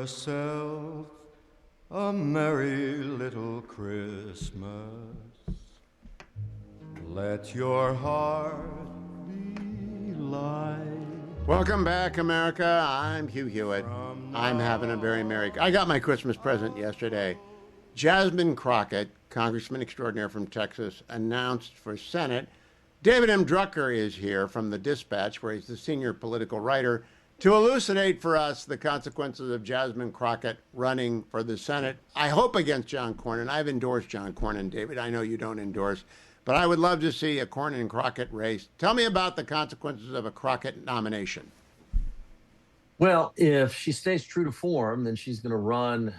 yourself a merry little Christmas. Let your heart be light. Welcome back, America. I'm Hugh Hewitt. I'm having a very merry. I got my Christmas present yesterday. Jasmine Crockett, Congressman extraordinaire from Texas, announced for Senate. David M. Drucker is here from the Dispatch, where he's the senior political writer, to elucidate for us the consequences of Jasmine Crockett running for the Senate. I hope against John Cornyn. I've endorsed John Cornyn, David. I know you don't endorse, but I would love to see a Cornyn-Crockett race. Tell me about the consequences of a Crockett nomination. Well, if she stays true to form, then she's going to run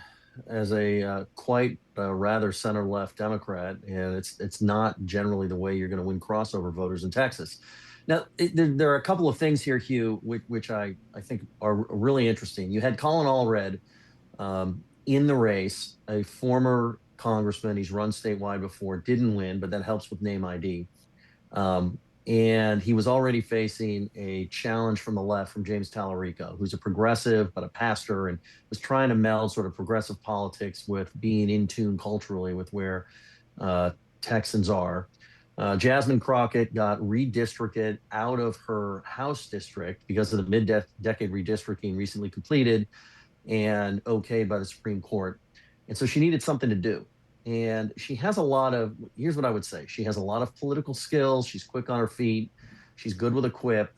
as a quite rather center-left Democrat, and it's not generally the way you're going to win crossover voters in Texas. Now, there are a couple of things here, Hugh, which I think are really interesting. You had Colin Allred in the race, a former congressman. He's run statewide before, didn't win, but that helps with name ID. And he was already facing a challenge from the left from James Tallarico, who's a progressive but a pastor, and was trying to meld sort of progressive politics with being in tune culturally with where Texans are. Jasmine Crockett got redistricted out of her House district because of the mid-decade redistricting recently completed and okayed by the Supreme Court. And so she needed something to do. And she has a lot of, here's what I would say. She has a lot of political skills. She's quick on her feet. She's good with a quip.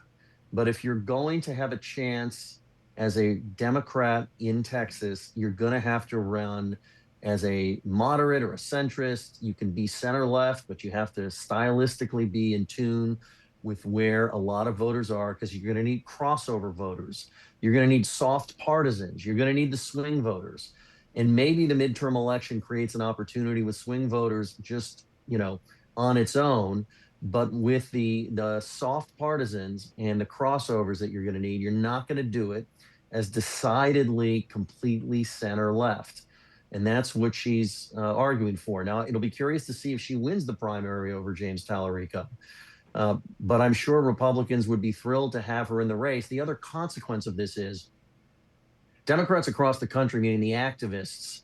But if you're going to have a chance as a Democrat in Texas, you're going to have to run as a moderate or a centrist. You can be center left, but you have to stylistically be in tune with where a lot of voters are, because you're going to need crossover voters. You're going to need soft partisans. You're going to need the swing voters. And maybe the midterm election creates an opportunity with swing voters just, on its own. But with the soft partisans and the crossovers that you're going to need, you're not going to do it as decidedly, completely center left. And that's what she's arguing for. Now, it'll be curious to see if she wins the primary over James Tallarico. But I'm sure Republicans would be thrilled to have her in the race. The other consequence of this is Democrats across the country, meaning the activists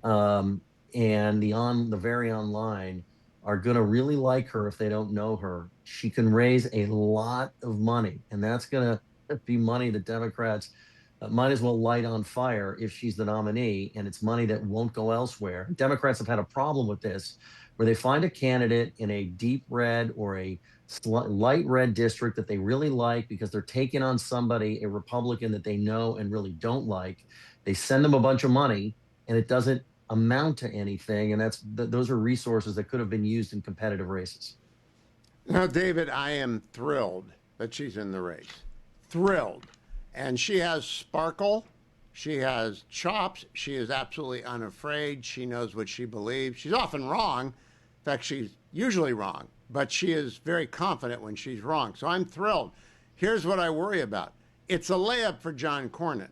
and the very online, are going to really like her if they don't know her. She can raise a lot of money, and that's going to be money that Democrats might as well light on fire if she's the nominee, and it's money that won't go elsewhere. Democrats have had a problem with this, where they find a candidate in a deep red or a light red district that they really like because they're taking on somebody, a Republican that they know and really don't like. They send them a bunch of money, and it doesn't amount to anything, and those are resources that could have been used in competitive races. Now, David, I am thrilled that she's in the race. Thrilled. And she has sparkle. She has chops. She is absolutely unafraid. She knows what she believes. She's often wrong. In fact, she's usually wrong, but she is very confident when she's wrong. So I'm thrilled. Here's what I worry about. It's a layup for John Cornyn.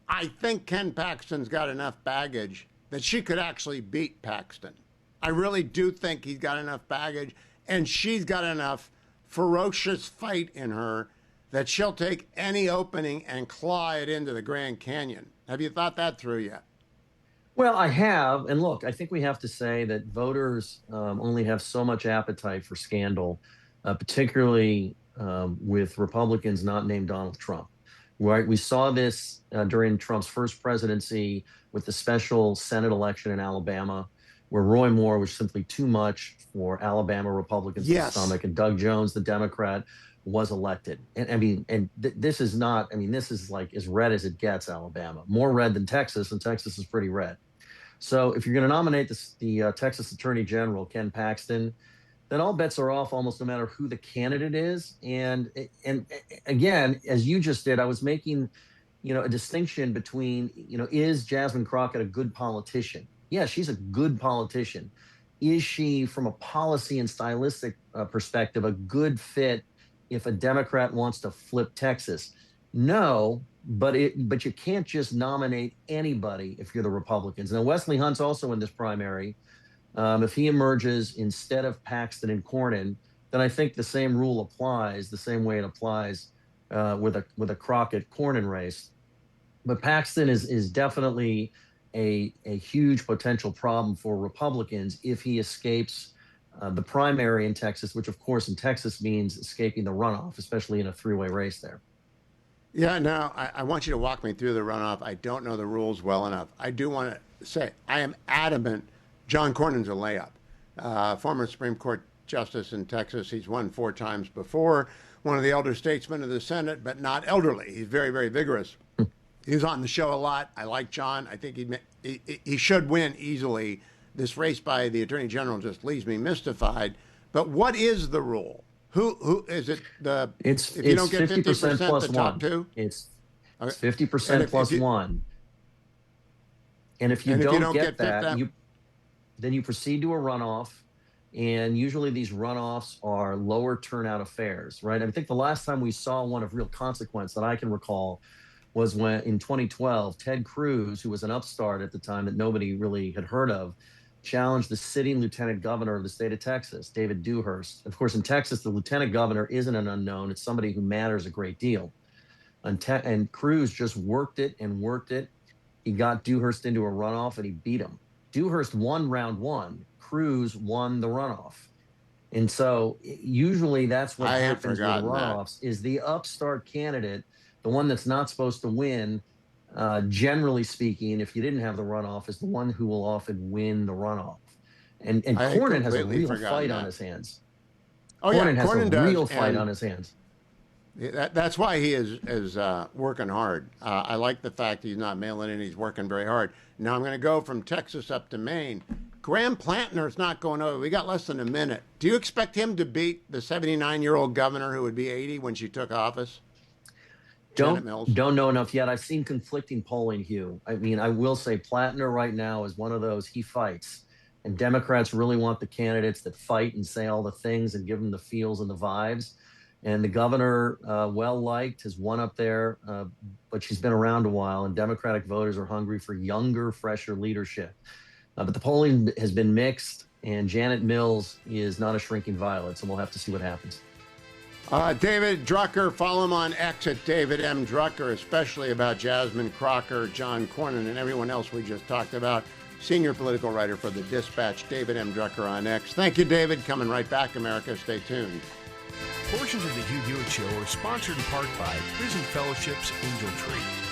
I think Ken Paxton's got enough baggage that she could actually beat Paxton. I really do think he's got enough baggage, and she's got enough ferocious fight in her that she'll take any opening and claw it into the Grand Canyon. Have you thought that through yet? Well, I have. And look, I think we have to say that voters only have so much appetite for scandal, particularly with Republicans not named Donald Trump. Right? We saw this during Trump's first presidency with the special Senate election in Alabama, where Roy Moore was simply too much for Alabama Republicans to stomach, and Doug Jones, the Democrat, was elected. And this is not, this is like as red as it gets, Alabama. More red than Texas, and Texas is pretty red. So if you're going to nominate the Texas Attorney General, Ken Paxton, then all bets are off almost no matter who the candidate is. And again, as you just did, I was making, a distinction between, is Jasmine Crockett a good politician? Yeah, she's a good politician. Is she, from a policy and stylistic perspective, a good fit if a Democrat wants to flip Texas? No, but you can't just nominate anybody if you're the Republicans. Now, Wesley Hunt's also in this primary. If he emerges instead of Paxton and Cornyn, then I think the same rule applies, the same way it applies with a Crockett-Cornyn race. But Paxton is definitely a huge potential problem for Republicans if he escapes the primary in Texas, which of course in Texas means escaping the runoff, especially in a three-way race there. Yeah, no, I want you to walk me through the runoff. I don't know the rules well enough. I do want to say I am adamant John Cornyn's a layup. Former Supreme Court Justice in Texas. He's won 4 times before. One of the elder statesmen of the Senate, but not elderly. He's very, very vigorous. He's on the show a lot. I like John. I think he should win easily. This race by the Attorney General just leaves me mystified. But what is the rule? Who is it? It's if you don't get 50% plus the top one. 2? It's Okay. 50% plus one. And if you don't get that, then you proceed to a runoff. And usually these runoffs are lower turnout affairs, right? I think the last time we saw one of real consequence that I can recall was when in 2012, Ted Cruz, who was an upstart at the time that nobody really had heard of, challenged the sitting lieutenant governor of the state of Texas, David Dewhurst. Of course, in Texas, the lieutenant governor isn't an unknown. It's somebody who matters a great deal. And Cruz just worked it and worked it. He got Dewhurst into a runoff and he beat him. Dewhurst won round 1. Cruz won the runoff. And so usually that's what happens with runoffs is the upstart candidate, the one that's not supposed to win, generally speaking, if you didn't have the runoff, is the one who will often win the runoff. And Cornyn has a real fight on his hands. Oh, Cornyn yeah, has Cornyn a real fight on his hands. That's why he is working hard. I like the fact he's not mailing in. He's working very hard. Now I'm going to go from Texas up to Maine. Graham Plantner's not going over. We got less than a minute. Do you expect him to beat the 79-year-old governor who would be 80 when she took office? Don't know enough yet. I've seen conflicting polling, Hugh. I mean, I will say Plantner right now is one of those, he fights. And Democrats really want the candidates that fight and say all the things and give them the feels and the vibes. And the governor, well-liked, has won up there, but she's been around a while, and Democratic voters are hungry for younger, fresher leadership. But the polling has been mixed, and Janet Mills is not a shrinking violet, so we'll have to see what happens. David Drucker, follow him on X at David M. Drucker, especially about Jasmine Crockett, John Cornyn, and everyone else we just talked about. Senior political writer for The Dispatch, David M. Drucker on X. Thank you, David. Coming right back, America. Stay tuned. Portions of the Hugh Hewitt Show are sponsored in part by Prison Fellowship's Angel Tree.